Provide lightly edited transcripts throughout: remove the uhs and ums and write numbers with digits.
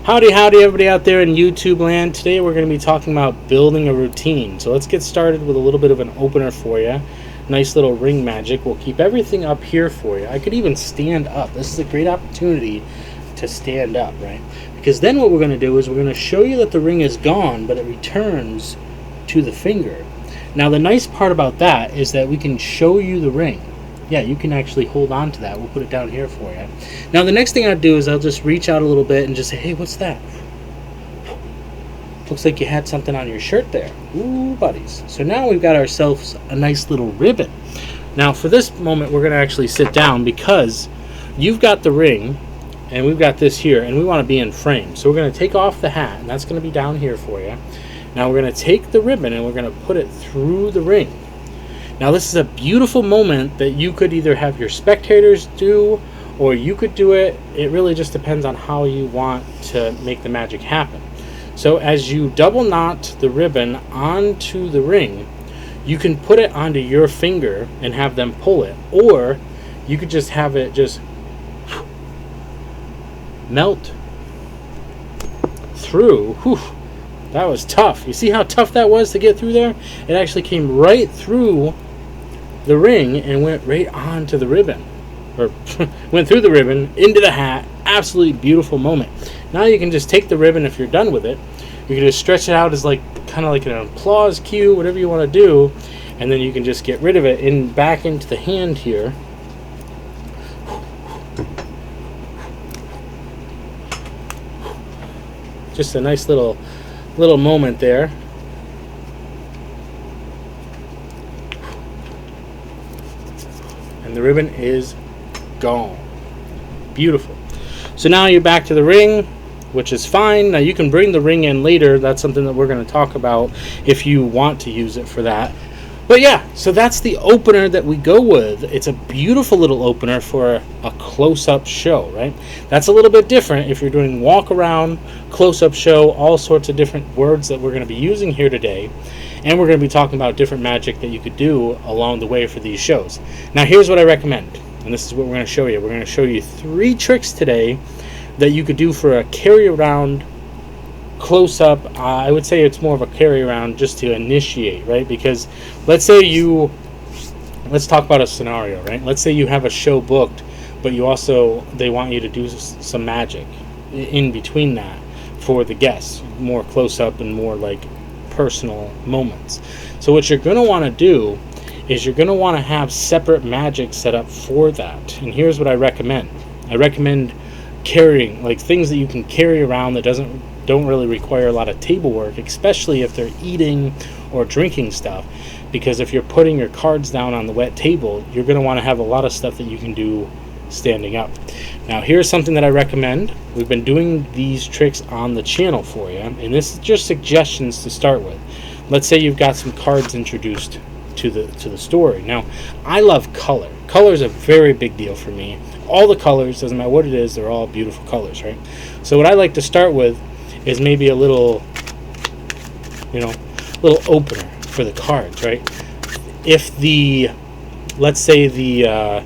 Howdy, howdy, everybody out there in YouTube land. Today we're going to be talking about building a routine. So let's get started with a little bit of an opener for you. Nice little ring magic. We'll keep everything up here for you. I could even stand up. This is a great opportunity to stand up, right? Because then what we're going to do is we're going to show you that the ring is gone, but it returns to the finger. Now the nice part about that is that we can show you the ring. Yeah, you can actually hold on to that. We'll put it down here for you. Now the next thing I'll do is I'll just reach out a little bit and just say, hey, what's that? Looks like you had something on your shirt there. Ooh, buddies. So now we've got ourselves a nice little ribbon. Now for this moment we're going to actually sit down because you've got the ring and we've got this here and we want to be in frame. So we're going to take off the hat and that's going to be down here for you. Now we're going to take the ribbon and we're going to put it through the ring. Now this is a beautiful moment that you could either have your spectators do or you could do it. It really just depends on how you want to make the magic happen. So as you double knot the ribbon onto the ring, you can put it onto your finger and have them pull it, or you could just have it just melt through. Whew, that was tough. You see how tough that was to get through there? It actually came right through the ring and went right onto the ribbon, or went through the ribbon into the hat. Absolutely beautiful moment. Now you can just take the ribbon if you're done with it. You can just stretch it out as kind of like an applause cue, whatever you want to do, and then you can just get rid of it and back into the hand here. Just a nice little moment there. And the ribbon is gone. Beautiful. So now you're back to the ring, which is fine. Now you can bring the ring in later. That's something that we're going to talk about if you want to use it for that. But yeah, so that's the opener that we go with. It's a beautiful little opener for a close-up show, right? That's a little bit different if you're doing walk-around, close-up show, all sorts of different words that we're going to be using here today. And we're going to be talking about different magic that you could do along the way for these shows. Now here's what I recommend, and this is what we're going to show you. We're going to show you 3 tricks today that you could do for a carry-around close-up. I would say it's more of a carry-around just to initiate, right? Because let's talk about a scenario, right? Let's say you have a show booked, but they want you to do some magic in between that for the guests, more close-up and more like personal moments. So what you're going to want to do is you're going to want to have separate magic set up for that. And here's what I recommend. I recommend carrying, like things that you can carry around that don't really require a lot of table work, especially if they're eating or drinking stuff, because if you're putting your cards down on the wet table, you're going to want to have a lot of stuff that you can do standing up. Now here's something that I recommend. We've been doing these tricks on the channel for you, and this is just suggestions to start with. Let's say you've got some cards introduced to the story. Now I love color. Color is a very big deal for me. All the colors, doesn't matter what it is, they're all beautiful colors, right? So what I like to start with is maybe a little opener for the cards, right? If let's say the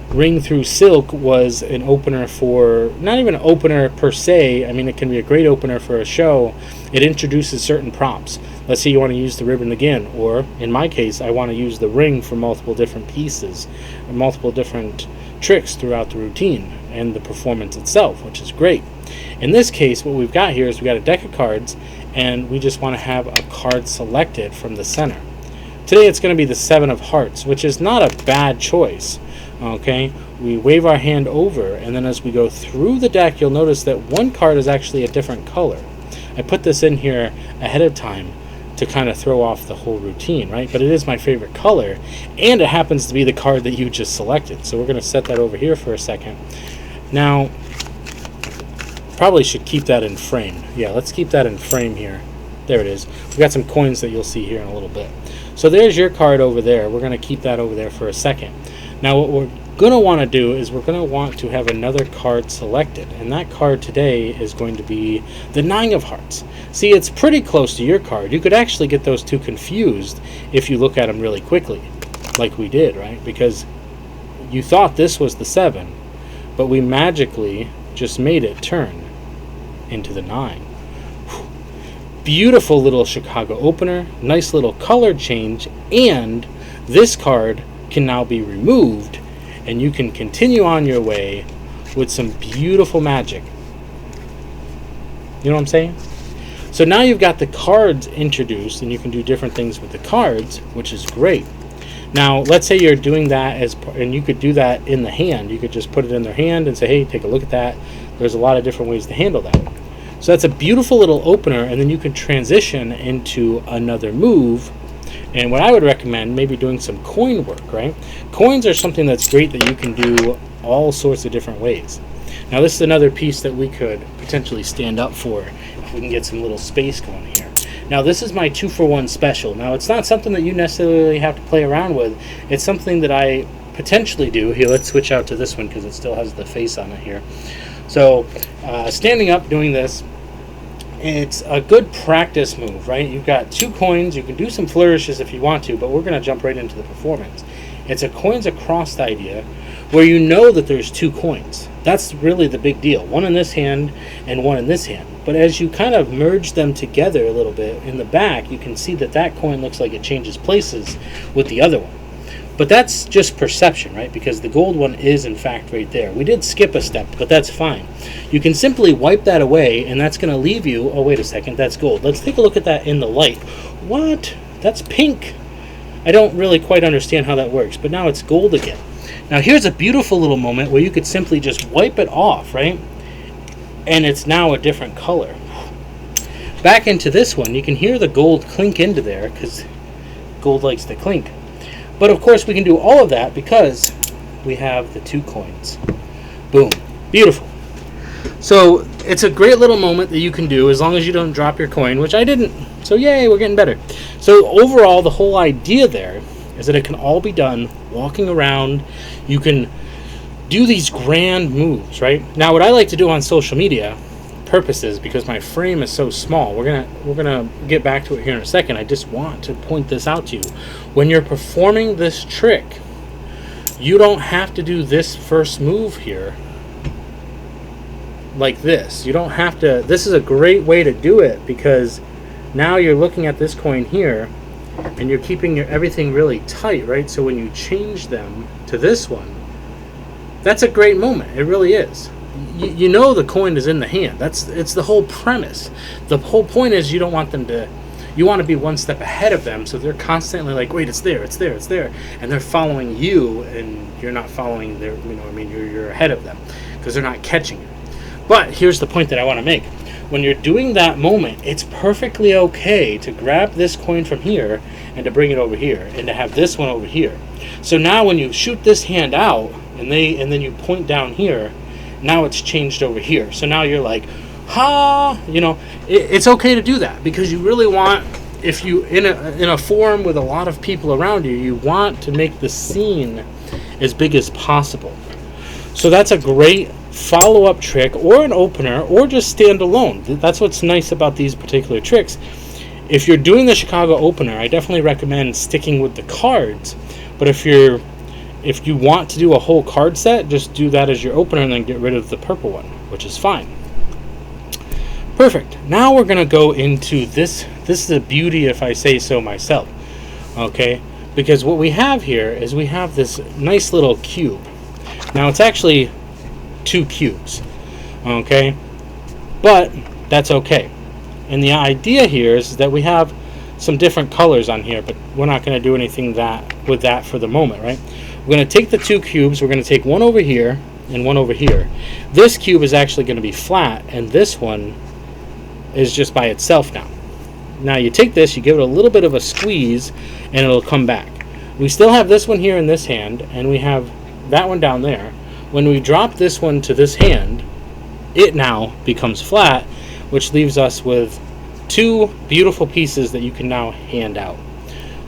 Ring Through Silk was an opener for, not even an opener per se, I mean it can be a great opener for a show. It introduces certain props. Let's say you want to use the ribbon again, or in my case I want to use the ring for multiple different pieces, multiple different tricks throughout the routine and the performance itself, which is great. In this case, what we've got here is we've got a deck of cards and we just want to have a card selected from the center. Today it's going to be the 7 of Hearts, which is not a bad choice. Okay, we wave our hand over, and then as we go through the deck, you'll notice that one card is actually a different color. I put this in here ahead of time to kind of throw off the whole routine, right? But it is my favorite color, and it happens to be the card that you just selected. So we're going to set that over here for a second. Now, probably should keep that in frame. Yeah, let's keep that in frame here. There it is. We've got some coins that you'll see here in a little bit. So there's your card over there. We're going to keep that over there for a second. Now what we're going to want to do is we're going to want to have another card selected, and that card today is going to be the 9 of Hearts. See, it's pretty close to your card. You could actually get those two confused if you look at them really quickly, like we did, right? Because you thought this was the 7, but we magically just made it turn. into the 9. Beautiful little Chicago opener, nice little color change, and this card can now be removed, and you can continue on your way with some beautiful magic. You know what I'm saying? So now you've got the cards introduced, and you can do different things with the cards, which is great. Now, let's say you're doing that and you could do that in the hand. You could just put it in their hand and say, hey, take a look at that. There's a lot of different ways to handle that. So that's a beautiful little opener, and then you can transition into another move. And what I would recommend, maybe doing some coin work, right? Coins are something that's great that you can do all sorts of different ways. Now, this is another piece that we could potentially stand up for if we can get some little space going here. Now, this is my 2-for-1 special. Now, it's not something that you necessarily have to play around with. It's something that I potentially do. Here, let's switch out to this one because it still has the face on it here. So, standing up, doing this, it's a good practice move, right? You've got 2 coins. You can do some flourishes if you want to, but we're going to jump right into the performance. It's a coins across idea where you know that there's 2 coins. That's really the big deal. One in this hand and one in this hand. But as you kind of merge them together a little bit in the back, you can see that that coin looks like it changes places with the other one. But that's just perception, right? Because the gold one is, in fact, right there. We did skip a step, but that's fine. You can simply wipe that away, and that's going to leave you... Oh, wait a second. That's gold. Let's take a look at that in the light. What? That's pink. I don't really quite understand how that works, but now it's gold again. Now, here's a beautiful little moment where you could simply just wipe it off, right? And it's now a different color. Back into this one, you can hear the gold clink into there because gold likes to clink. But of course, we can do all of that because we have the 2 coins. Boom. Beautiful. So it's a great little moment that you can do as long as you don't drop your coin, which I didn't. So yay, we're getting better. So overall, the whole idea there is that it can all be done walking around. You can do these grand moves, right? Now, what I like to do on social media purposes, because my frame is so small, we're gonna get back to it here in a second. I just want to point this out to you. When you're performing this trick, you don't have to do this first move here like this. You don't have to. This is a great way to do it because now you're looking at this coin here and you're keeping everything really tight, right? So when you change them to this one, that's a great moment. It really is. You know the coin is in the hand. It's the whole premise. The whole point is you don't want them to. You want to be one step ahead of them, so they're constantly like, wait, it's there, it's there, it's there, and they're following you, and you're not following their. You know, I mean, you're ahead of them because they're not catching it. But here's the point that I want to make. When you're doing that moment, it's perfectly okay to grab this coin from here and to bring it over here and to have this one over here. So now when you shoot this hand out and then you point down here, now it's changed over here. So now you're like, ha, you know, it's okay to do that because you really want, if you in a forum with a lot of people around you, you want to make the scene as big as possible. So that's a great follow-up trick or an opener or just stand alone. That's what's nice about these particular tricks. If you're doing the Chicago opener, I definitely recommend sticking with the cards. But if you want to do a whole card set, just do that as your opener and then get rid of the purple one, which is fine. Perfect. Now we're going to go into this. This is the beauty, if I say so myself. Okay? Because what we have here is we have this nice little cube. Now it's actually 2 cubes. Okay? But that's okay. And the idea here is that we have some different colors on here, but we're not going to do anything with that for the moment, right? We're going to take the 2 cubes. We're going to take one over here and one over here. This cube is actually going to be flat, and this one is just by itself now. Now you take this, you give it a little bit of a squeeze, and it'll come back. We still have this one here in this hand, and we have that one down there. When we drop this one to this hand, it now becomes flat, which leaves us with 2 beautiful pieces that you can now hand out.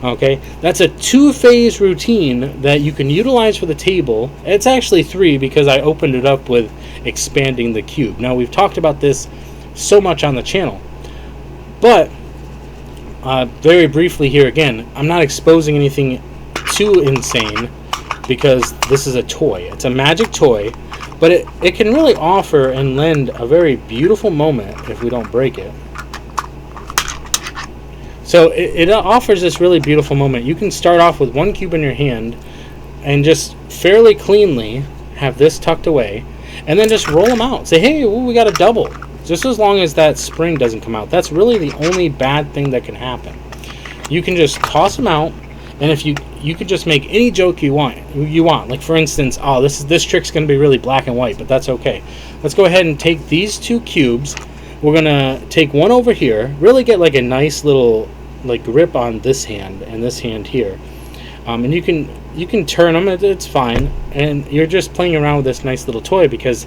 Okay, that's a 2-phase routine that you can utilize for the table. It's actually 3 because I opened it up with expanding the cube. Now, we've talked about this so much on the channel, but very briefly here again, I'm not exposing anything too insane because this is a toy. It's a magic toy But it can really offer and lend a very beautiful moment if we don't break it. So it offers this really beautiful moment. You can start off with one cube in your hand and just fairly cleanly have this tucked away, and then just roll them out. Say, hey, well, we got a double. Just as long as that spring doesn't come out. That's really the only bad thing that can happen. You can just toss them out, and if you could just make any joke you want. Like, for instance, oh, this trick's going to be really black and white, but that's okay. Let's go ahead and take these two cubes. We're going to take one over here, really get like a nice little like grip on this hand and this hand here. And you can turn them, it's fine, and you're just playing around with this nice little toy because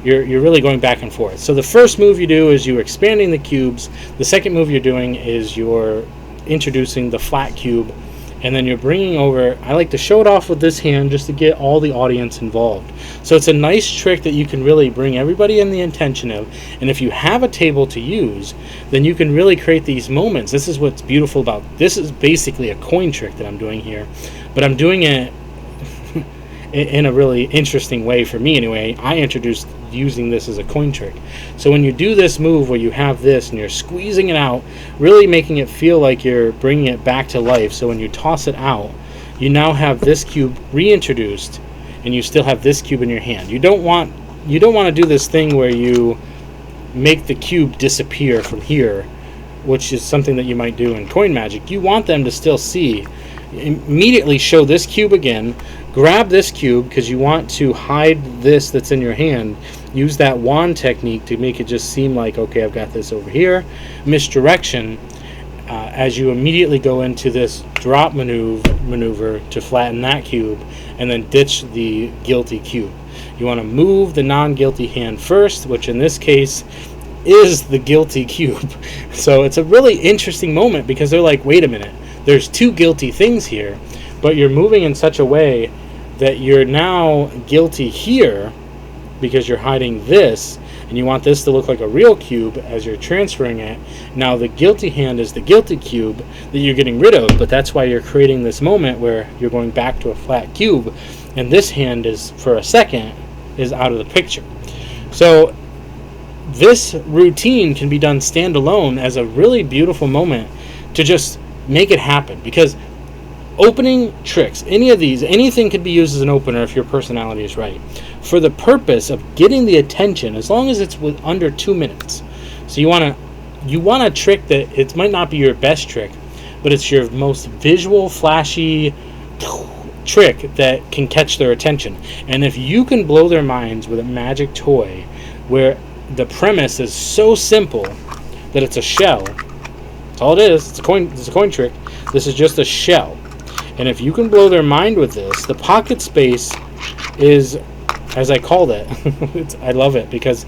you're really going back and forth. So the first move you do is you're expanding the cubes. The second move you're doing is you're introducing the flat cube, and then you're bringing over, I like to show it off with this hand just to get all the audience involved. So it's a nice trick that you can really bring everybody in the intention of, and if you have a table to use, then you can really create these moments. This is what's beautiful about this. Is basically a coin trick that I'm doing here, but I'm doing it in a really interesting way for me anyway. I introduced using this as a coin trick. So when you do this move where you have this and you're squeezing it out, really making it feel like you're bringing it back to life, so when you toss it out, you now have this cube reintroduced and you still have this cube in your hand. You don't want to do this thing where you make the cube disappear from here, which is something that you might do in coin magic. You want them to still see. Immediately show this cube again, grab this cube because you want to hide this that's in your hand. Use that wand technique to make it just seem like, okay, I've got this over here. Misdirection as you immediately go into this drop maneuver to flatten that cube and then ditch the guilty cube. You want to move the non-guilty hand first, which in this case is the guilty cube. So it's a really interesting moment because they're like, wait a minute, there's two guilty things here, but you're moving in such a way that you're now guilty here because you're hiding this, and you want this to look like a real cube as you're transferring it. Now the guilty hand is the guilty cube that you're getting rid of, but that's why you're creating this moment where you're going back to a flat cube, and this hand is, for a second, is out of the picture. So this routine can be done standalone as a really beautiful moment to just make it happen, because opening tricks, anything could be used as an opener if your personality is right, for the purpose of getting the attention, as long as it's with under 2 minutes. So you want a trick that it might not be your best trick, but it's your most visual, flashy trick that can catch their attention. And if you can blow their minds with a magic toy where the premise is so simple that it's a shell, that's all it is. It's a coin trick. This is just a shell. And if you can blow their mind with this, the pocket space is, as I called it, I love it because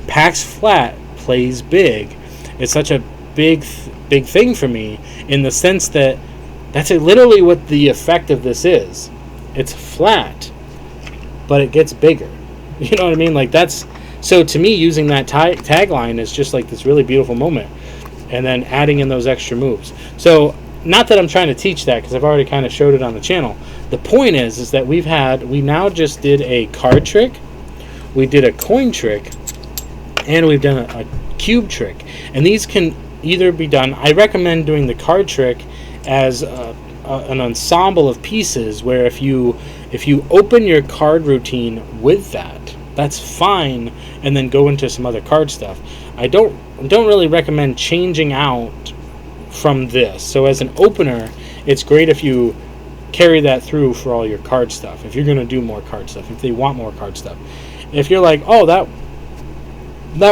PAX Flat plays big. It's such a big thing for me in the sense that that's literally what the effect of this is. It's flat, but it gets bigger. You know what I mean? Like that's, so to me, using that tagline is just like this really beautiful moment, and then adding in those extra moves. So not that I'm trying to teach that because I've already kind of showed it on the channel. The point is that we now just did a card trick, we did a coin trick, and we've done a cube trick. And these can either be done, I recommend doing the card trick as an ensemble of pieces where if you open your card routine with that, that's fine, and then go into some other card stuff. I don't really recommend changing out from this. So as an opener, it's great if you carry that through for all your card stuff, if you're going to do more card stuff, if they want more card stuff. If you're like, oh, that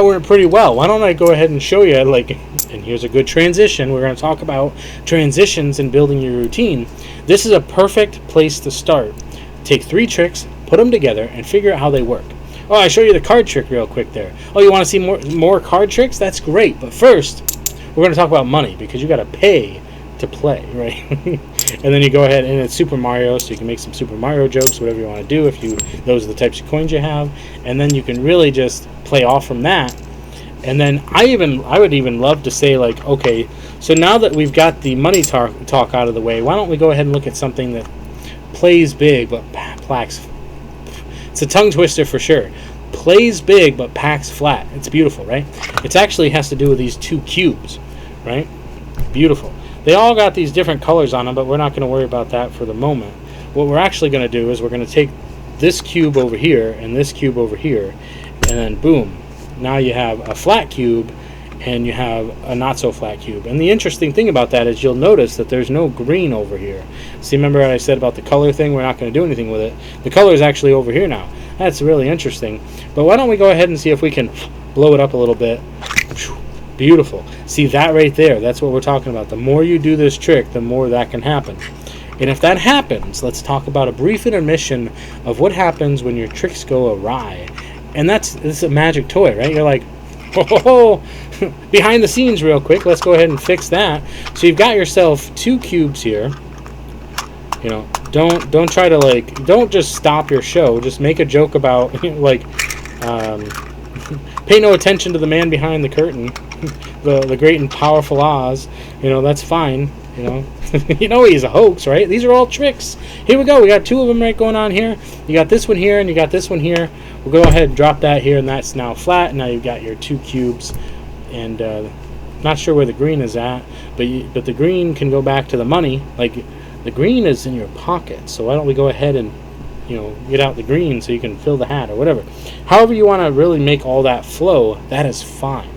went pretty well, why don't I go ahead and show you, like, and here's a good transition. We're going to talk about transitions and building your routine. This is a perfect place to start. Take 3 tricks, put them together, and figure out how they work. Oh, I show you the card trick real quick there. Oh, you want to see more card tricks? That's great. But first, we're going to talk about money, because you got to pay to play, right? And then you go ahead, and it's Super Mario, so you can make some Super Mario jokes, whatever you want to do, if those are the types of coins you have. And then you can really just play off from that. And then I would even love to say, like, okay, so now that we've got the money talk out of the way, why don't we go ahead and look at something that plays big but plays It's a tongue twister for sure. Plays big but packs flat. It's beautiful, right? It actually has to do with these two cubes, right? Beautiful. They all got these different colors on them, but we're not going to worry about that for the moment. What we're actually going to do is we're going to take this cube over here and this cube over here, and then boom, now you have a flat cube and you have a not so flat cube. And the interesting thing about that is you'll notice that there's no green over here. See, remember I said about the color thing? We're not going to do anything with it. The color is actually over here now. That's really interesting. But why don't we go ahead and see if we can blow it up a little bit. Beautiful. See that right there? That's what we're talking about. The more you do this trick, the more that can happen. And if that happens, let's talk about a brief intermission of what happens when your tricks go awry. And this is a magic toy, right? You're like, oh, behind the scenes real quick. Let's go ahead and fix that. So you've got yourself two cubes here. You know, don't try to don't just stop your show. Just make a joke about pay no attention to the man behind the curtain, the great and powerful Oz. You know, that's fine. You know, you know he's a hoax, right? These are all tricks. Here we go. We got two of them right going on here. You got this one here, and you got this one here. We'll go ahead and drop that here, and that's now flat. Now you've got your two cubes, and not sure where the green is at, but the green can go back to the money. Like the green is in your pocket, so why don't we go ahead and get out the green so you can fill the hat or whatever. However you want to really make all that flow, that is fine.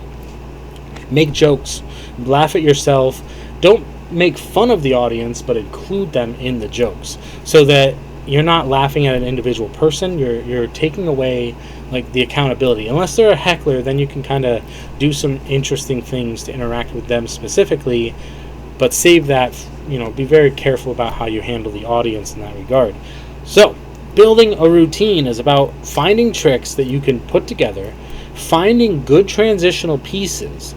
Make jokes, laugh at yourself. Don't make fun of the audience, but include them in the jokes so that you're not laughing at an individual person. You're taking away the accountability. Unless they're a heckler, then you can kind of do some interesting things to interact with them specifically, but save that, be very careful about how you handle the audience in that regard. So building a routine is about finding tricks that you can put together, finding good transitional pieces.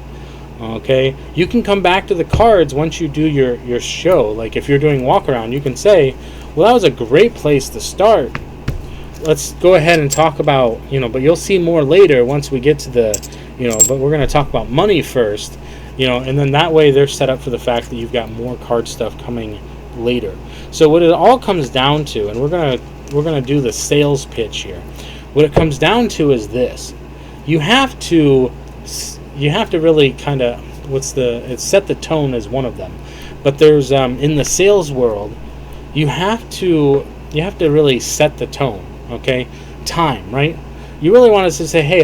Okay, you can come back to the cards once you do your show. Like if you're doing walk around, you can say, well, that was a great place to start. Let's go ahead and talk about, but you'll see more later once we get to the, but we're going to talk about money first, and then that way they're set up for the fact that you've got more card stuff coming later. So what it all comes down to, and we're going to do the sales pitch here. What it comes down to is this. You have to really kind of set the tone as one of them. But there's in the sales world, you have to really set the tone, okay? Time, right? You really want us to say, hey,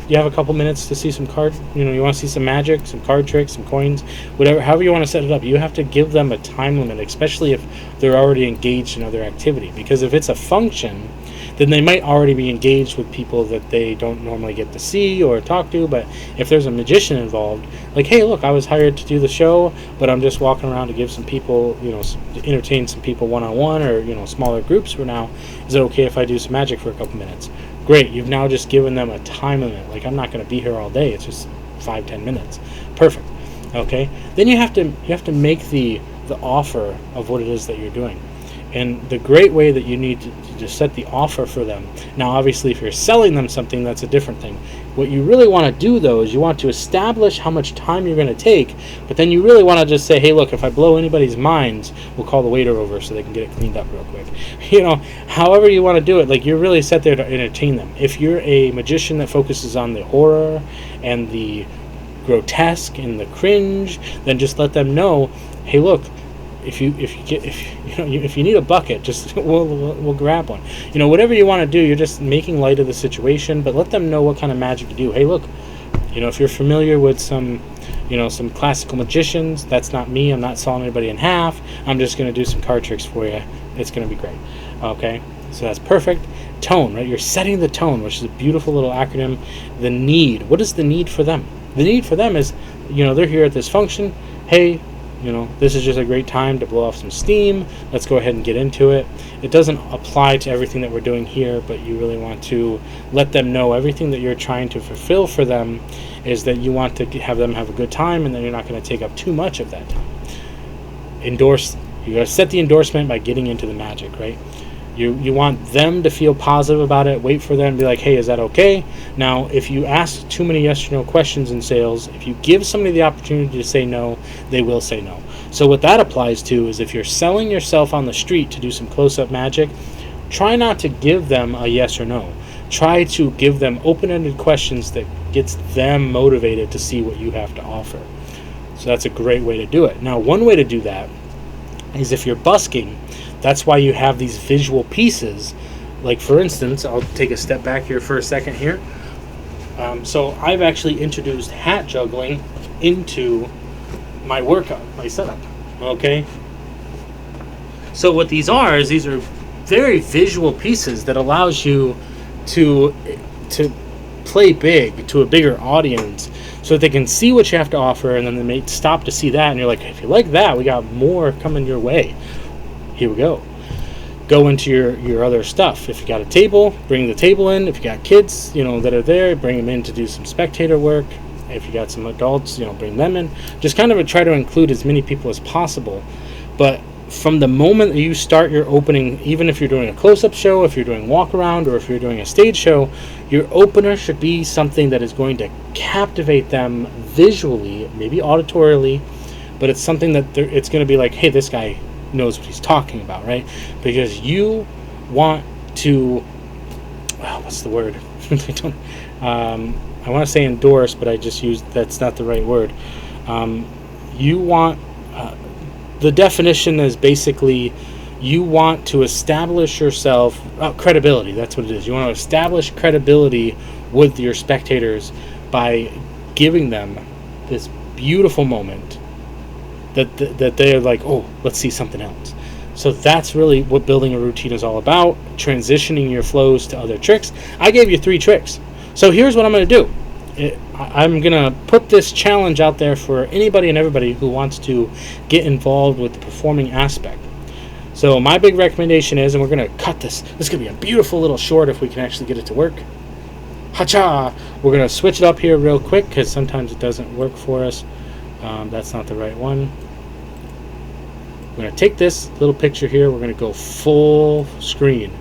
you have a couple minutes to see some card, you want to see some magic, some card tricks, some coins, whatever, however you want to set it up. You have to give them a time limit, especially if they're already engaged in other activity. Because if it's a function, then they might already be engaged with people that they don't normally get to see or talk to. But if there's a magician involved, like, hey, look, I was hired to do the show, but I'm just walking around to give some people, to entertain some people one-on-one or, smaller groups for now. Is it okay if I do some magic for a couple minutes? Great, you've now just given them a time limit. Like, I'm not going to be here all day. It's just 5-10 minutes. Perfect. Okay? Then you have to make the offer of what it is that you're doing. And the great way that you need to set the offer for them. Now, obviously, if you're selling them something, that's a different thing. What you really want to do, though, is you want to establish how much time you're going to take, but then you really want to just say, hey, look, if I blow anybody's minds, we'll call the waiter over so they can get it cleaned up real quick. However you want to do it, you're really set there to entertain them. If you're a magician that focuses on the horror and the grotesque and the cringe, then just let them know, hey, look, if you need a bucket, just we'll grab one. Whatever you want to do, you're just making light of the situation, but let them know what kind of magic you do. Hey, look, if you're familiar with some classical magicians, that's not me. I'm not sawing anybody in half. I'm just going to do some card tricks for you. It's going to be great. Okay, so that's perfect. Tone, right? You're setting the tone, which is a beautiful little acronym. The need. What is the need for them? The need for them is, they're here at this function. Hey, this is just a great time to blow off some steam. Let's go ahead and get into it. It doesn't apply to everything that we're doing here, but you really want to let them know everything that you're trying to fulfill for them is that you want to have them have a good time, and then you're not going to take up too much of that time. Endorse. You got to set the endorsement by getting into the magic, right? You want them to feel positive about it. Wait for them to be like, hey, is that okay? Now, if you ask too many yes or no questions in sales, if you give somebody the opportunity to say no, they will say no. So what that applies to is if you're selling yourself on the street to do some close-up magic, try not to give them a yes or no. Try to give them open-ended questions that gets them motivated to see what you have to offer. So that's a great way to do it. Now, one way to do that is if you're busking, that's why you have these visual pieces. Like, for instance, I'll take a step back here for a second here. So I've actually introduced hat juggling into my workout, my setup. Okay? So what these are is these are very visual pieces that allows you to play big to a bigger audience, so that they can see what you have to offer, and then they may stop to see that, and you're like, if you like that, we got more coming your way. Here we go. Go into your other stuff. If you got a table, bring the table in. If you got kids, that are there, bring them in to do some spectator work. If you got some adults, bring them in. Just kind of try to include as many people as possible. But from the moment that you start your opening, even if you're doing a close-up show, if you're doing walk-around, or if you're doing a stage show, your opener should be something that is going to captivate them visually, maybe auditorily, but it's something that it's going to be like, hey, this guy knows what he's talking about, right? Because you want to, what's the word? I want to say endorse, but I just used, that's not the right word. You want, the definition is basically, you want to establish yourself, credibility, that's what it is. You want to establish credibility with your spectators by giving them this beautiful moment that they're like, oh, let's see something else. So that's really what building a routine is all about, transitioning your flows to other tricks. I gave you 3 tricks. So here's what I'm going to do. I'm going to put this challenge out there for anybody and everybody who wants to get involved with the performing aspect. So my big recommendation is, and we're going to cut this. This is going to be a beautiful little short if we can actually get it to work. Ha-cha! We're going to switch it up here real quick because sometimes it doesn't work for us. That's not the right one. We're going to take this little picture here. We're going to go full screen.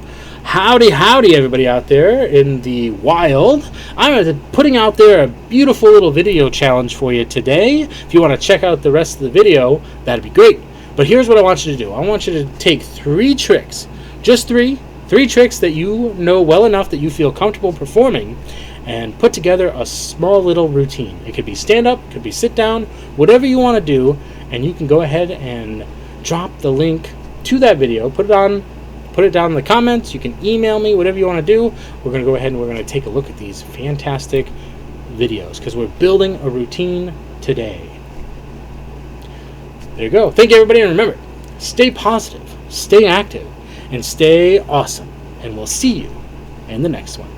Howdy, everybody out there in the wild. I'm putting out there a beautiful little video challenge for you today. If you want to check out the rest of the video, that'd be great. But here's what I want you to do. I want you to take 3 tricks, just 3 tricks that you know well enough that you feel comfortable performing, and put together a small little routine. It could be stand up, it could be sit down, whatever you want to do, and you can go ahead and drop the link to that video, put it down in the comments. You can email me, whatever you want to do. We're going to go ahead and we're going to take a look at these fantastic videos because we're building a routine today. There you go. Thank you, everybody, and remember, stay positive, stay active, and stay awesome. And we'll see you in the next one.